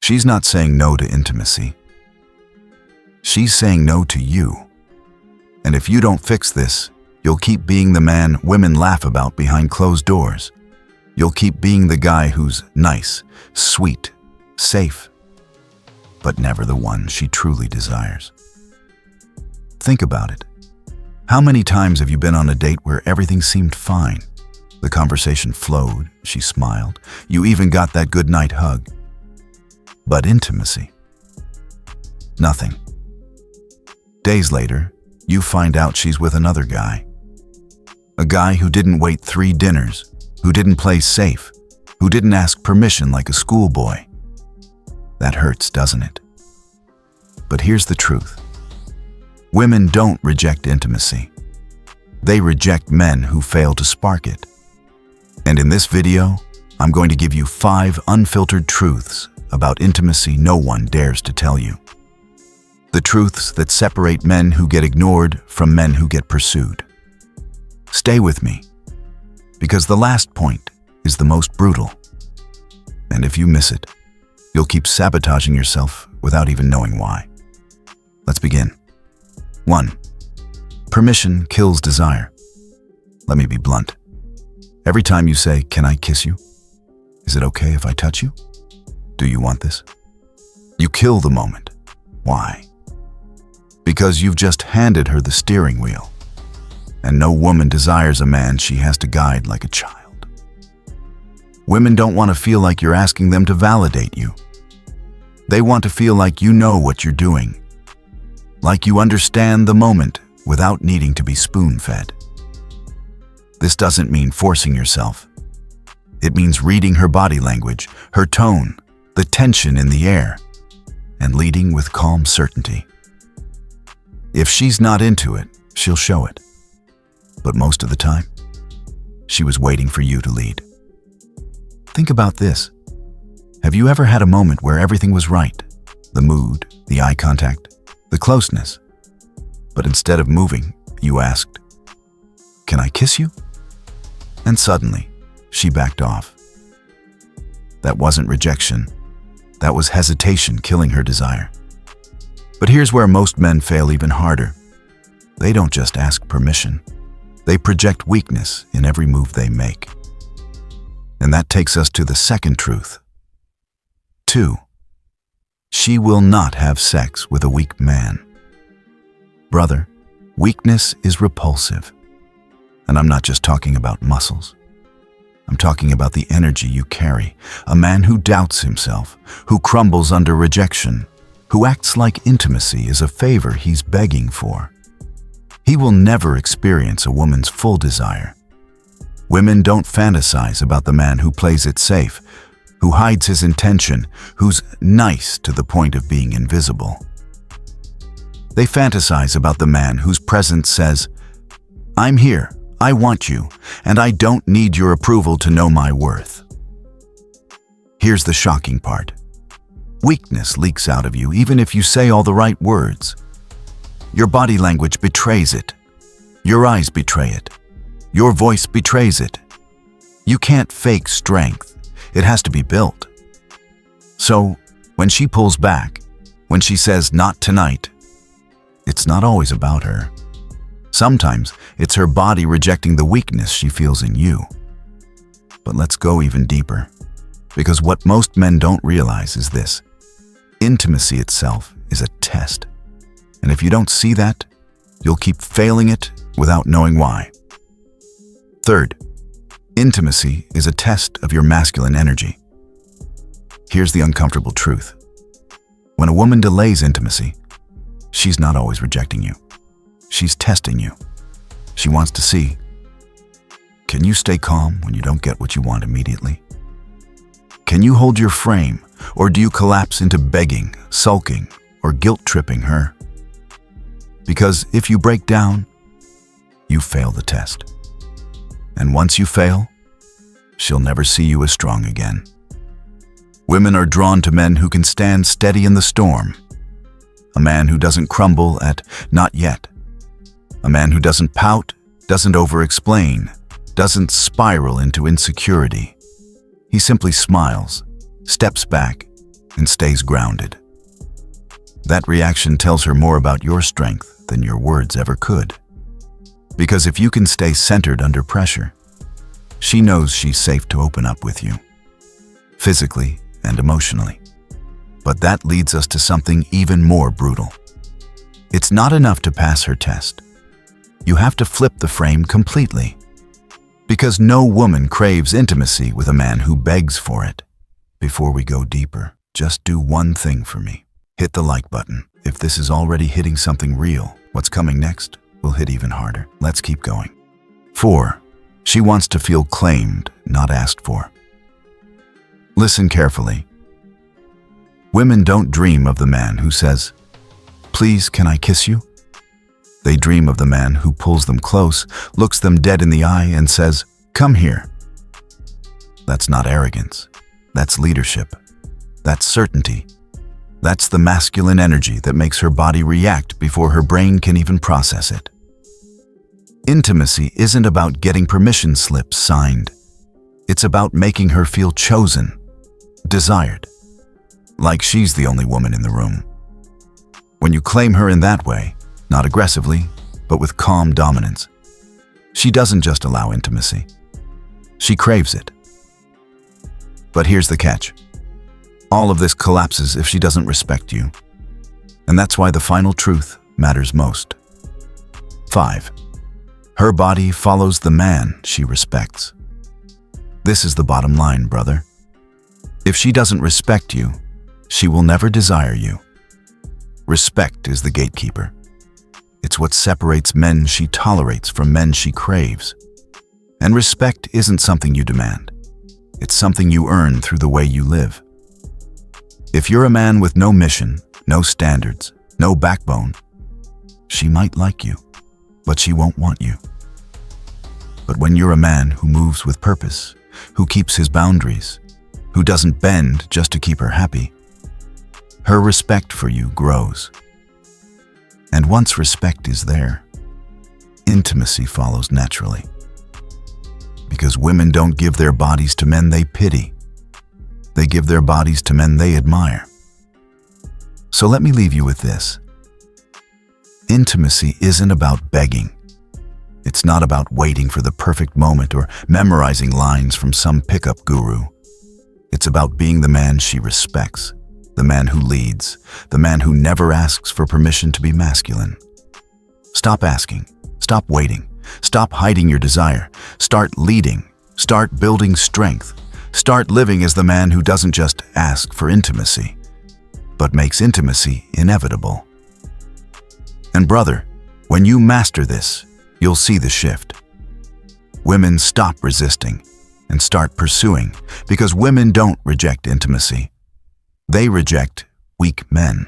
She's not saying no to intimacy. She's saying no to you. And if you don't fix this, you'll keep being the man women laugh about behind closed doors. You'll keep being the guy who's nice, sweet, safe, but never the one she truly desires. Think about it. How many times have you been on a date where everything seemed fine? The conversation flowed, she smiled, you even got that goodnight hug. But intimacy? Nothing. Days later, you find out she's with another guy. A guy who didn't wait 3 dinners, who didn't play safe, who didn't ask permission like a schoolboy. That hurts, doesn't it? But here's the truth. Women don't reject intimacy. They reject men who fail to spark it. And in this video, I'm going to give you 5 unfiltered truths about intimacy no one dares to tell you. The truths that separate men who get ignored from men who get pursued. Stay with me, because the last point is the most brutal. And if you miss it, you'll keep sabotaging yourself without even knowing why. Let's begin. 1. Permission kills desire. Let me be blunt. Every time you say, "Can I kiss you? Is it okay if I touch you? Do you want this?" You kill the moment. Why? Because you've just handed her the steering wheel. And no woman desires a man she has to guide like a child. Women don't want to feel like you're asking them to validate you. They want to feel like you know what you're doing, like you understand the moment without needing to be spoon-fed. This doesn't mean forcing yourself. It means reading her body language, her tone, the tension in the air, and leading with calm certainty. If she's not into it, she'll show it. But most of the time, she was waiting for you to lead. Think about this. Have you ever had a moment where everything was right? The mood, the eye contact, the closeness. But instead of moving, you asked, "Can I kiss you?" And suddenly, she backed off. That wasn't rejection. That was hesitation killing her desire. But here's where most men fail even harder. They don't just ask permission. They project weakness in every move they make. And that takes us to the second truth. 2. She will not have sex with a weak man. Brother, weakness is repulsive. And I'm not just talking about muscles. I'm talking about the energy you carry. A man who doubts himself, who crumbles under rejection, who acts like intimacy is a favor he's begging for. He will never experience a woman's full desire. Women don't fantasize about the man who plays it safe, who hides his intention, who's nice to the point of being invisible. They fantasize about the man whose presence says, "I'm here, I want you, and I don't need your approval to know my worth." Here's the shocking part. Weakness leaks out of you even if you say all the right words. Your body language betrays it. Your eyes betray it. Your voice betrays it. You can't fake strength. It has to be built. So, when she pulls back, when she says, "Not tonight," it's not always about her. Sometimes it's her body rejecting the weakness she feels in you. But let's go even deeper, because what most men don't realize is this. Intimacy itself is a test. And if you don't see that, you'll keep failing it without knowing why. 3rd, intimacy is a test of your masculine energy. Here's the uncomfortable truth. When a woman delays intimacy, she's not always rejecting you. She's testing you. She wants to see, can you stay calm when you don't get what you want immediately? Can you hold your frame, or do you collapse into begging, sulking, or guilt-tripping her? Because if you break down, you fail the test. And once you fail, she'll never see you as strong again. Women are drawn to men who can stand steady in the storm. A man who doesn't crumble at "not yet." A man who doesn't pout, doesn't over-explain, doesn't spiral into insecurity. He simply smiles, steps back, and stays grounded. That reaction tells her more about your strength than your words ever could. Because if you can stay centered under pressure, she knows she's safe to open up with you, physically and emotionally. But that leads us to something even more brutal. It's not enough to pass her test. You have to flip the frame completely. Because no woman craves intimacy with a man who begs for it. Before we go deeper, just do one thing for me. Hit the like button. If this is already hitting something real, what's coming next will hit even harder. Let's keep going. 4. She wants to feel claimed, not asked for. Listen carefully. Women don't dream of the man who says, "Please, can I kiss you?" They dream of the man who pulls them close, looks them dead in the eye, and says, "Come here." That's not arrogance. That's leadership. That's certainty. That's the masculine energy that makes her body react before her brain can even process it. Intimacy isn't about getting permission slips signed. It's about making her feel chosen, desired, like she's the only woman in the room. When you claim her in that way, not aggressively, but with calm dominance, she doesn't just allow intimacy. She craves it. But here's the catch. All of this collapses if she doesn't respect you. And that's why the final truth matters most. 5. Her body follows the man she respects. This is the bottom line, brother. If she doesn't respect you, she will never desire you. Respect is the gatekeeper. It's what separates men she tolerates from men she craves. And respect isn't something you demand. It's something you earn through the way you live. If you're a man with no mission, no standards, no backbone, she might like you, but she won't want you. But when you're a man who moves with purpose, who keeps his boundaries, who doesn't bend just to keep her happy, her respect for you grows. And once respect is there, intimacy follows naturally. Because women don't give their bodies to men they pity. They give their bodies to men they admire. So let me leave you with this. Intimacy isn't about begging. It's not about waiting for the perfect moment or memorizing lines from some pickup guru. It's about being the man she respects, the man who leads, the man who never asks for permission to be masculine. Stop asking. Stop waiting. Stop hiding your desire. Start leading. Start building strength. Start living as the man who doesn't just ask for intimacy, but makes intimacy inevitable. And brother, when you master this, you'll see the shift. Women stop resisting and start pursuing, because women don't reject intimacy. They reject weak men.